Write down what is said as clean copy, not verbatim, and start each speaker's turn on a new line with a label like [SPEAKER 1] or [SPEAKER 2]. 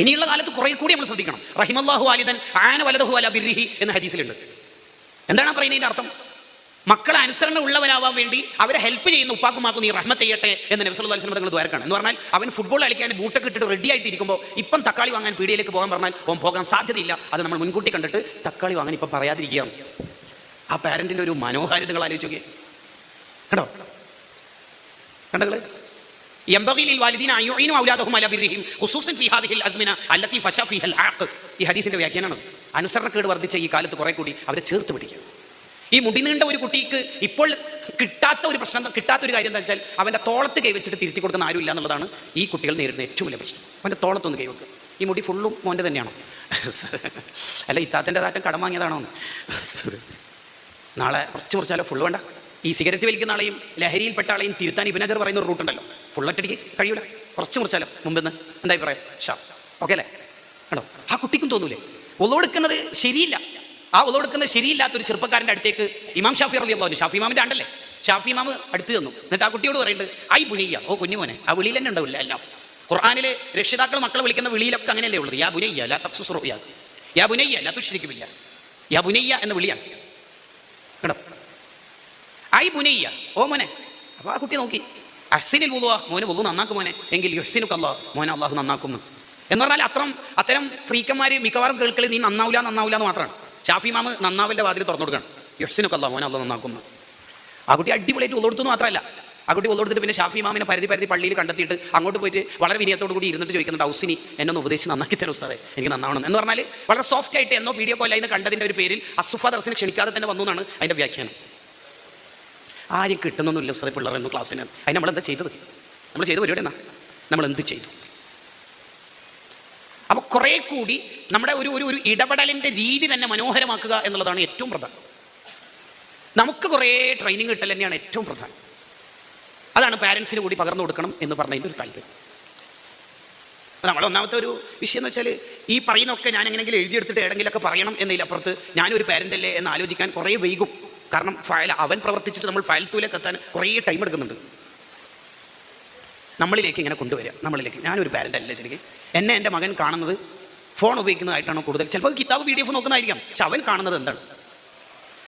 [SPEAKER 1] ഇനിയുള്ള കാലത്ത് കുറെ കൂടി നമ്മൾ ശ്രദ്ധിക്കണം. റഹിമല്ലാഹു വാലിദൻ ആന വലദഹു അലാ ബിർരിഹി എന്ന ഹദീസിലുണ്ട്. എന്താണ് പറയുന്നതിന്റെ അർത്ഥം? മക്കളെ അനുസരണ ഉള്ളവരാവാൻ വേണ്ടി അവരെ ഹെൽപ്പ് ചെയ്യുന്ന ഉപ്പാക്കുമാക്കും നീ റഹ്മത്ത് ചെയ്യട്ടെ എന്ന് നബി സല്ലല്ലാഹു അലൈഹി വസല്ലം തങ്ങൾ ദ്വാരക്കാണ്. എന്ന് പറഞ്ഞാൽ അവൻ ഫുട്ബോൾ കളിക്കാൻ ബൂട്ടൊക്കെ ഇട്ടിട്ട് റെഡി ആയിട്ട് ഇരിക്കുമ്പോൾ ഇപ്പം തക്കാളി വാങ്ങാൻ പീടികയിലേക്ക് പോകാൻ പറഞ്ഞാൽ അവൻ പോകാൻ സാധ്യതയില്ല. അത് നമ്മൾ മുൻകൂട്ടി കണ്ടിട്ട് തക്കാളി വാങ്ങാൻ ഇപ്പം പറയാതിരിക്കുകയാണ്. ആ പാരന്റിന്റെ ഒരു മനോഹാരിത നിങ്ങൾ ആലോചിച്ച് നോക്കിയേ. കേട്ടോ കണ്ടകള് ഈ ഹദീസിന്റെ വ്യാഖ്യാനമാണ്. അനുസരണക്കേട് വർദ്ധിച്ച ഈ കാലത്ത് കുറെ കൂടി അവരെ ചേർത്ത് പിടിക്കുക. ഈ മുടി നീണ്ട ഒരു കുട്ടിക്ക് ഇപ്പോൾ കിട്ടാത്ത ഒരു പ്രശ്നം, കിട്ടാത്ത ഒരു കാര്യം എന്താ വെച്ചാൽ അവൻ്റെ തോളത്ത് കൈവച്ചിട്ട് തിരുത്തി കൊടുക്കുന്ന ആരും ഇല്ല എന്നുള്ളതാണ് ഈ കുട്ടികൾ നേരിടുന്ന ഏറ്റവും വലിയ പ്രശ്നം. അവൻ്റെ തോളത്തൊന്ന് കൈവെക്കുക. ഈ മുടി ഫുള്ളും മോൻ്റെ തന്നെയാണോ? അല്ല ഇത്താത്തൻ്റെ താറ്റം കടം വാങ്ങിയതാണോ? നാളെ കുറച്ച് കുറച്ചാലോ ഫുള്ള് വേണ്ട. ഈ സിഗരറ്റ് വലിക്കുന്ന ആളെയും ലഹരിയിൽപ്പെട്ട ആളെയും തിരുത്താൻ ഇബ്നു ഹജർ പറയുന്ന ഒരു റൂട്ടുണ്ടല്ലോ. ഫുള്ളറ്റടിക്ക് കഴിയൂല, കുറച്ച് മുറിച്ചാലോ മുമ്പെന്ന് എന്തായി പറയാം? ഓക്കെ അല്ലേ? ആണോ? ആ കുട്ടിക്കും തോന്നൂലേ ഒളവെടുക്കുന്നത് ശരിയില്ല? ആ ഒളവെടുക്കുന്നത് ശരിയില്ലാത്തൊരു ചെറുപ്പക്കാരൻ്റെ അടുത്തേക്ക് ഇമാം ഷാഫി റളിയല്ലാഹു അൻഹു, ഷാഫി ഇമാമിൻ്റെ ആണ്ടല്ലേ, ഷാഫി ഇമാം അടുത്ത് ചെന്നു. എന്നിട്ട് ആ കുട്ടിയോട് പറയുന്നുണ്ട്, ഐ ബുനയ്യ, ഓ കുഞ്ഞുമോനെ. ആ വിളിയിൽ തന്നെ ഉണ്ടാവില്ല എല്ലാം. ഖുർആനിൽ രക്ഷിതാക്കൾ മക്കളെ വിളിക്കുന്ന വിളിയിലൊക്കെ അങ്ങനെയല്ലേ ഉള്ളത്. യാ ബുനയ്യ ലാ തഖ്സുസ് റുഅ്യാ, യാ ബുനയ്യ ലാ തുശ്രിക് ബില്ലാ. യാ ബുനയ്യ എന്ന വിളിയാണ് കേട്ടോ. ഐ ബുനയ്യ, ഓ മോനെ. അപ്പോൾ ആ കുട്ടി നോക്കി, അഹ്സിനിൽ വുളുഅ, മോനെ വുളു നന്നാക്കും മോനെ, എങ്കിൽ യുഹ്സിനുക അല്ലാഹ്, മോനെ അള്ളാഹു നന്നാക്കുന്നു എന്ന് പറഞ്ഞാൽ അത്തരം ഫ്രീക്കന്മാർ മിക്കവാറും കേൾക്കൽ നീ നന്നാവില്ല എന്ന് മാത്രമാണ്. ഷാഫി ഇമാം നന്നാവിൻ്റെ വാതിൽ തുറന്നു കൊടുക്കണം. യുഹ്സിനുക അല്ലാഹ്, മോനെ അള്ളാഹു നന്നാക്കുന്നു. ആ കുട്ടി അടിപൊളിയായിട്ട് ഉള്ളെടുത്തു മാത്രമല്ല, ആ കുട്ടി ഉള്ളെടുത്തിട്ട് പിന്നെ ഷാഫി ഇമാമിനെ പരിധി പള്ളിയിൽ കണ്ടെത്തിയിട്ട് അങ്ങോട്ട് പോയിട്ട് വളരെ വിനയത്തോടു കൂടി ഇരുന്നിട്ട് ചോദിക്കുന്നുണ്ട്, ഔസിനി എന്നൊന്ന് ഉപദേശിച്ച് നന്നാക്കി തരും ഉസ്താദേ, എനിക്ക് നന്നാവണം എന്ന് പറഞ്ഞാൽ വളരെ സോഫ്റ്റ് ആയിട്ട് എന്നോ വീഡിയോ കോൾ ആയി കണ്ടതിൻ്റെ ഒരു പേരിൽ അസുഫ ദർസിനെ ക്ഷണിക്കാതെ തന്നെ വന്നു എന്നാണ് അതിൻ്റെ വ്യാഖ്യാനം. ആരും കിട്ടുന്നൊന്നുമില്ല ഉസ്താദേ പിള്ളേരൊന്നും ക്ലാസ്സിന്. അതിന് നമ്മളെന്താ ചെയ്തത്? നമ്മൾ ചെയ്ത പരിപാടി എന്നാ നമ്മൾ എന്ത് ചെയ്തു? അപ്പോൾ കുറേ കൂടി നമ്മുടെ ഒരു ഇടപെടലിൻ്റെ രീതി തന്നെ മനോഹരമാക്കുക എന്നുള്ളതാണ് ഏറ്റവും പ്രധാനം. നമുക്ക് കുറേ ട്രെയിനിങ് കിട്ടൽ തന്നെയാണ് ഏറ്റവും പ്രധാനം. അതാണ് പാരൻസിന് കൂടി പകർന്നു കൊടുക്കണം എന്ന് പറഞ്ഞതിൻ്റെ ഒരു താല്പര്യം. നമ്മളെ ഒന്നാമത്തെ ഒരു വിഷയം എന്ന് വെച്ചാൽ ഈ പറയുന്നൊക്കെ ഞാൻ എങ്ങനെയെങ്കിലും എഴുതിയെടുത്തിട്ട് ഏടെങ്കിലൊക്കെ പറയണം എന്നതിലപ്പുറത്ത് ഞാനൊരു പാരൻ്റ് അല്ലേ എന്ന് ആലോചിക്കാൻ കുറേ വൈകും. കാരണം അവൻ പ്രവർത്തിച്ചിട്ട് നമ്മൾ ഫയൽ ടൂലേക്ക് എത്താൻ കുറേ ടൈം എടുക്കുന്നുണ്ട്. നമ്മളിലേക്ക് ഇങ്ങനെ കൊണ്ടുവരിക, നമ്മളിലേക്ക്. ഞാനൊരു പാരൻ്റ് അല്ലേ ശരിക്കും. എന്നെ എൻ്റെ മകൻ കാണുന്നത് ഫോൺ ഉപയോഗിക്കുന്നതായിട്ടാണോ കൂടുതൽ? ചിലപ്പോൾ കിതാബ് PDF നോക്കുന്നതായിരിക്കാം, പക്ഷെ അവൻ കാണുന്നത് എന്താണ്?